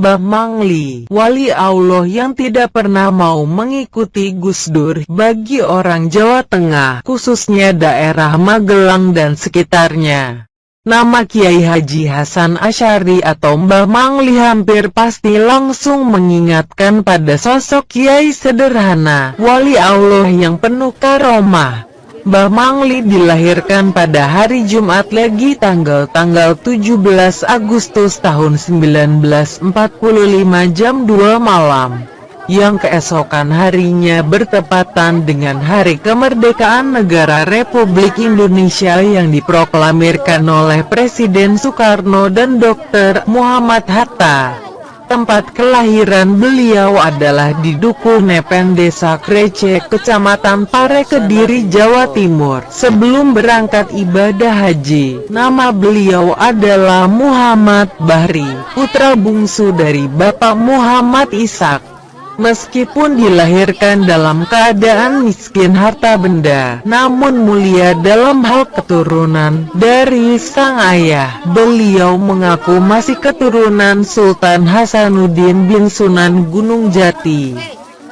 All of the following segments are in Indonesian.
Mbah Mangli, wali Allah yang tidak pernah mau mengikuti Gus Dur. Bagi orang Jawa Tengah, khususnya daerah Magelang dan sekitarnya, nama Kiai Haji Hasan Asy'ari atau Mbah Mangli hampir pasti langsung mengingatkan pada sosok Kiai sederhana, wali Allah yang penuh karomah. Mbah Mangli dilahirkan pada hari Jumat Legi tanggal 17 Agustus tahun 1945 jam 2 malam, yang keesokan harinya bertepatan dengan Hari Kemerdekaan Negara Republik Indonesia yang diproklamirkan oleh Presiden Soekarno dan Dr. Muhammad Hatta. Tempat kelahiran beliau adalah di Dukuh Nepen, Desa Krece, Kecamatan Pare, Kediri, Jawa Timur. Sebelum berangkat ibadah haji, nama beliau adalah Muhammad Bahri, putra bungsu dari Bapak Muhammad Ishaq. Meskipun dilahirkan dalam keadaan miskin harta benda, namun mulia dalam hal keturunan dari sang ayah. Beliau mengaku masih keturunan Sultan Hasanuddin bin Sunan Gunung Jati.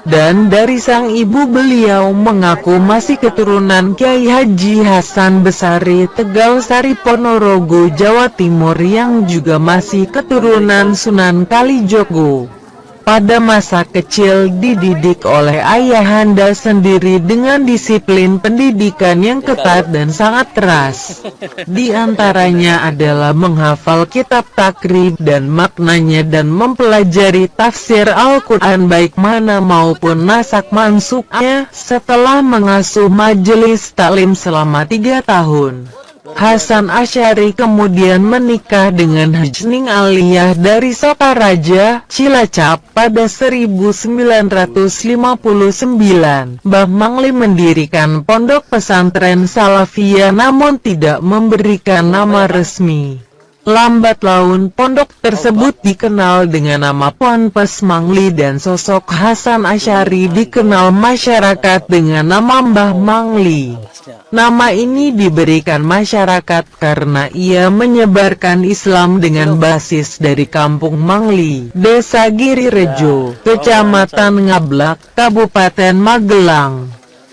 Dan dari sang ibu beliau mengaku masih keturunan Kiai Haji Hasan Besari, Tegal Sari, Ponorogo, Jawa Timur, yang juga masih keturunan Sunan Kalijogo. Pada masa kecil dididik oleh ayahanda sendiri dengan disiplin pendidikan yang ketat dan sangat keras. Di antaranya adalah menghafal kitab takrib dan maknanya dan mempelajari tafsir Al-Quran baik mana maupun nasak mansuknya. Setelah mengasuh majelis taklim selama 3 tahun, Hasan Asy'ari kemudian menikah dengan Hajning Aliyah dari Sokaraja, Cilacap pada 1959. Mbah Mangli mendirikan pondok pesantren Salafiyah namun tidak memberikan nama resmi. Lambat laun pondok tersebut dikenal dengan nama Ponpes Mangli dan sosok Hasan Asy'ari dikenal masyarakat dengan nama Mbah Mangli. Nama ini diberikan masyarakat karena ia menyebarkan Islam dengan basis dari Kampung Mangli, Desa Girirejo, Kecamatan Ngablak, Kabupaten Magelang.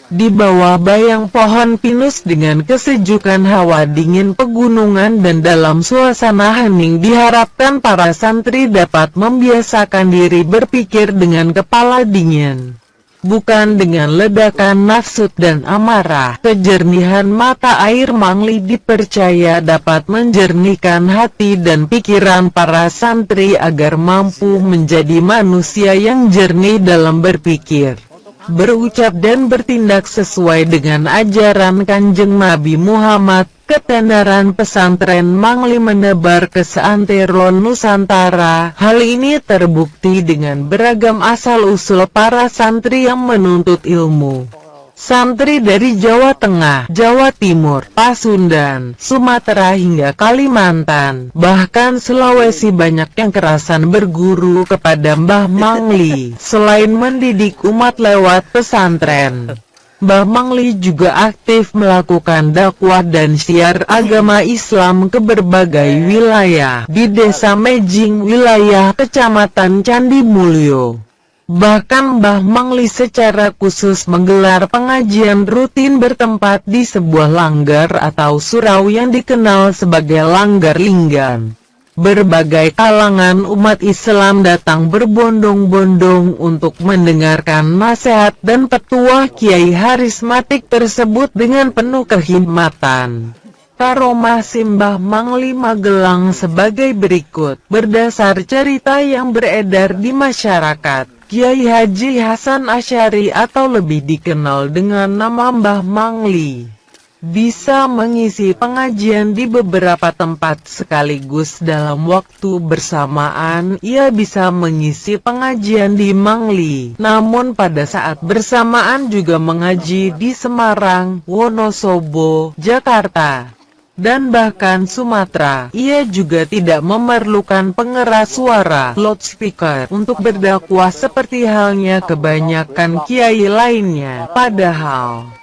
Di bawah bayang pohon pinus dengan kesejukan hawa dingin pegunungan dan dalam suasana hening diharapkan para santri dapat membiasakan diri berpikir dengan kepala dingin, bukan dengan ledakan nafsu dan amarah. Kejernihan mata air Mangli dipercaya dapat menjernihkan hati dan pikiran para santri agar mampu menjadi manusia yang jernih dalam berpikir, berucap dan bertindak sesuai dengan ajaran Kanjeng Nabi Muhammad. Ketenaran pesantren Mangli menebar ke seantero Nusantara. Hal ini terbukti dengan beragam asal-usul para santri yang menuntut ilmu. Santri dari Jawa Tengah, Jawa Timur, Pasundan, Sumatera hingga Kalimantan, bahkan Sulawesi banyak yang kerasan berguru kepada Mbah Mangli. Selain mendidik umat lewat pesantren, Mbah Mangli juga aktif melakukan dakwah dan syiar agama Islam ke berbagai wilayah. Di Desa Mejing, wilayah Kecamatan Candi Mulyo, bahkan Mbah Mangli secara khusus menggelar pengajian rutin bertempat di sebuah langgar atau surau yang dikenal sebagai Langgar Linggan. Berbagai kalangan umat Islam datang berbondong-bondong untuk mendengarkan nasihat dan petuah kiai harismatik tersebut dengan penuh kehikmatan. Karomah Simbah Mangli Magelang sebagai berikut. Berdasar cerita yang beredar di masyarakat, Kiai Haji Hasan Asy'ari atau lebih dikenal dengan nama Mbah Mangli bisa mengisi pengajian di beberapa tempat sekaligus dalam waktu bersamaan. Ia bisa mengisi pengajian di Mangli, namun pada saat bersamaan juga mengaji di Semarang, Wonosobo, Jakarta, dan bahkan Sumatera. Ia juga tidak memerlukan pengeras suara loudspeaker untuk berdakwah seperti halnya kebanyakan kiai lainnya. Padahal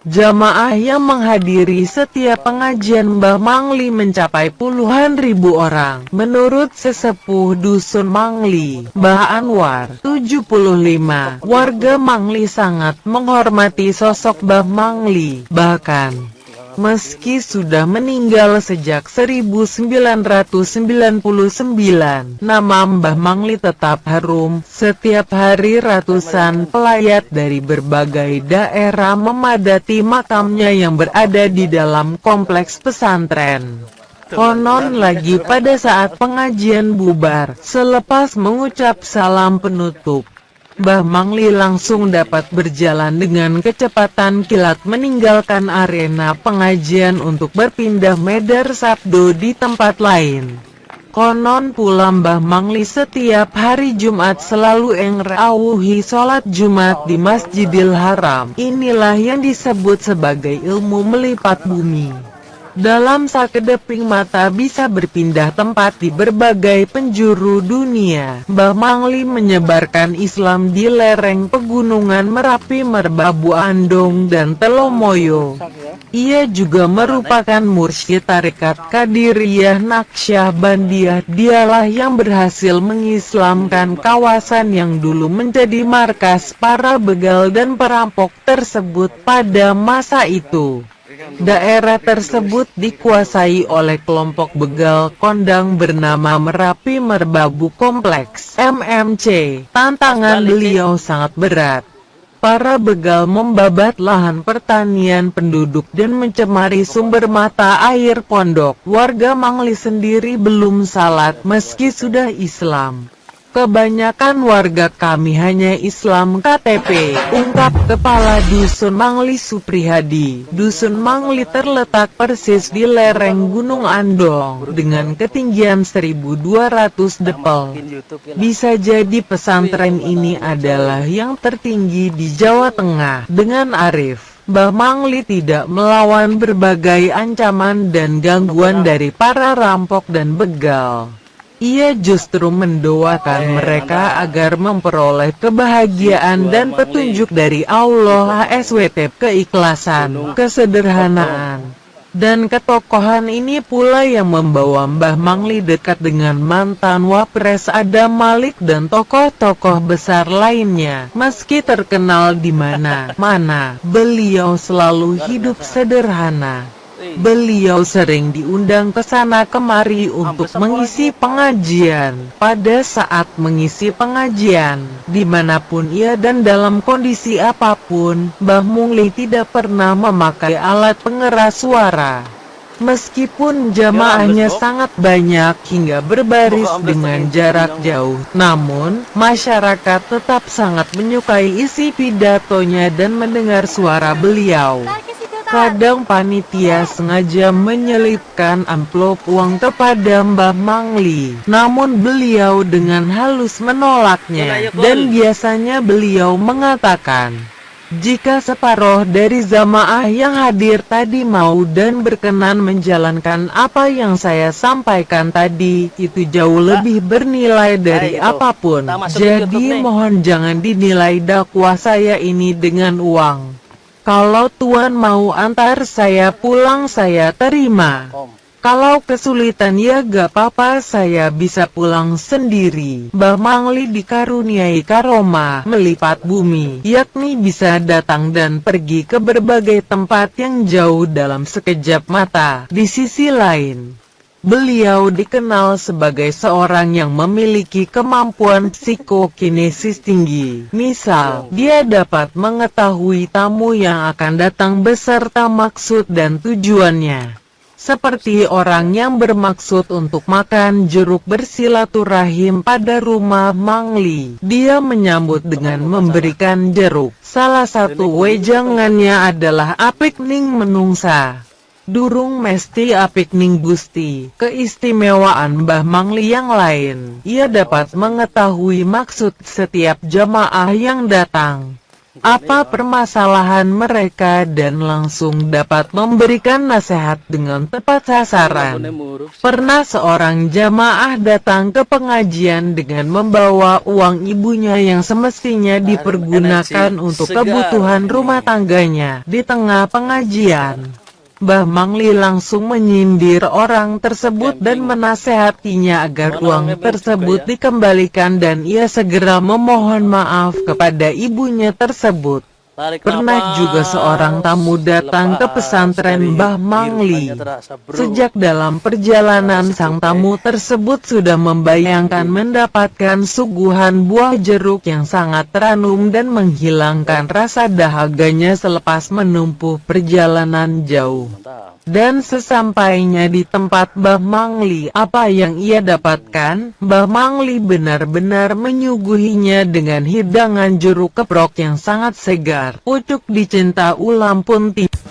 Jamaah yang menghadiri setiap pengajian Mbah Mangli mencapai puluhan ribu orang. Menurut sesepuh Dusun Mangli, Mbah Anwar, 75, warga Mangli sangat menghormati sosok Mbah Mangli. Bahkan, meski sudah meninggal sejak 1999, nama Mbah Mangli tetap harum. Setiap hari ratusan pelayat dari berbagai daerah memadati makamnya yang berada di dalam kompleks pesantren. Konon lagi pada saat pengajian bubar, selepas mengucap salam penutup, Mbah Mangli langsung dapat berjalan dengan kecepatan kilat meninggalkan arena pengajian untuk berpindah medar sabdo di tempat lain. Konon pula Mbah Mangli setiap hari Jumat selalu ngrawuhi sholat Jumat di Masjidil Haram. Inilah yang disebut sebagai ilmu melipat bumi. Dalam sakedeping mata bisa berpindah tempat di berbagai penjuru dunia. Mbah Mangli menyebarkan Islam di lereng pegunungan Merapi, Merbabu, Andong, dan Telomoyo. Ia juga merupakan mursyid tarekat Qadiriyah Naqsyabandiyah. Dialah yang berhasil mengislamkan kawasan yang dulu menjadi markas para begal dan perampok tersebut pada masa itu. Daerah tersebut dikuasai oleh kelompok begal kondang bernama Merapi Merbabu Kompleks (MMC). Tantangan beliau sangat berat. Para begal membabat lahan pertanian penduduk dan mencemari sumber mata air pondok. Warga Mangli sendiri belum salat meski sudah Islam. Kebanyakan warga kami hanya Islam KTP, ungkap Kepala Dusun Mangli Suprihadi. Dusun Mangli terletak persis di lereng Gunung Andong, dengan ketinggian 1200 depel. Bisa jadi pesantren ini adalah yang tertinggi di Jawa Tengah. Dengan arif, Mbah Mangli tidak melawan berbagai ancaman dan gangguan dari para rampok dan begal. Ia justru mendoakan mereka agar memperoleh kebahagiaan dan petunjuk dari Allah SWT. Keikhlasan, kesederhanaan, dan ketokohan ini pula yang membawa Mbah Mangli dekat dengan mantan Wapres Adam Malik dan tokoh-tokoh besar lainnya. Meski terkenal di mana-mana, beliau selalu hidup sederhana. Beliau sering diundang ke sana kemari untuk mengisi pengajian. Pada saat mengisi pengajian, dimanapun ia dan dalam kondisi apapun, Mbah Mangli tidak pernah memakai alat pengeras suara. Meskipun jamaahnya sangat banyak hingga berbaris dengan jarak jauh, namun masyarakat tetap sangat menyukai isi pidatonya dan mendengar suara beliau. Kadang panitia sengaja menyelipkan amplop uang kepada Mbah Mangli, namun beliau dengan halus menolaknya, dan biasanya beliau mengatakan, jika separuh dari jamaah yang hadir tadi mau dan berkenan menjalankan apa yang saya sampaikan tadi, itu jauh lebih bernilai dari apapun. Jadi mohon jangan dinilai dakwah saya ini dengan uang. Kalau Tuan mau antar saya pulang saya terima. Kalau kesulitan ya gak apa-apa, saya bisa pulang sendiri. Mbah Mangli dikaruniai karomah melipat bumi, yakni bisa datang dan pergi ke berbagai tempat yang jauh dalam sekejap mata. Di sisi lain, beliau dikenal sebagai seorang yang memiliki kemampuan psikokinesis tinggi. Misal, dia dapat mengetahui tamu yang akan datang beserta maksud dan tujuannya. Seperti orang yang bermaksud untuk makan jeruk bersilaturahim pada rumah Mangli. Dia menyambut dengan memberikan jeruk. Salah satu wejangannya adalah apik ning menungsa. Durung mesti apik ning Gusti. Keistimewaan Mbah Mangli yang lain, ia dapat mengetahui maksud setiap jamaah yang datang. apa permasalahan mereka dan langsung dapat memberikan nasihat dengan tepat sasaran. Pernah seorang jamaah datang ke pengajian dengan membawa uang ibunya yang semestinya dipergunakan untuk kebutuhan rumah tangganya. Di tengah pengajian, Mbah Mangli langsung menyindir orang tersebut dan menasehatinya agar uang tersebut dikembalikan dan ia segera memohon maaf kepada ibunya tersebut. Pernah juga seorang tamu datang ke pesantren Mbah Mangli. Sejak dalam perjalanan sang tamu tersebut sudah membayangkan mendapatkan suguhan buah jeruk yang sangat ranum dan menghilangkan rasa dahaganya selepas menempuh perjalanan jauh. Dan sesampainya di tempat Mbah Mangli, apa yang ia dapatkan? Mbah Mangli benar-benar menyuguhinya dengan hidangan jeruk keprok yang sangat segar. Pucuk dicinta ulam pun tiba.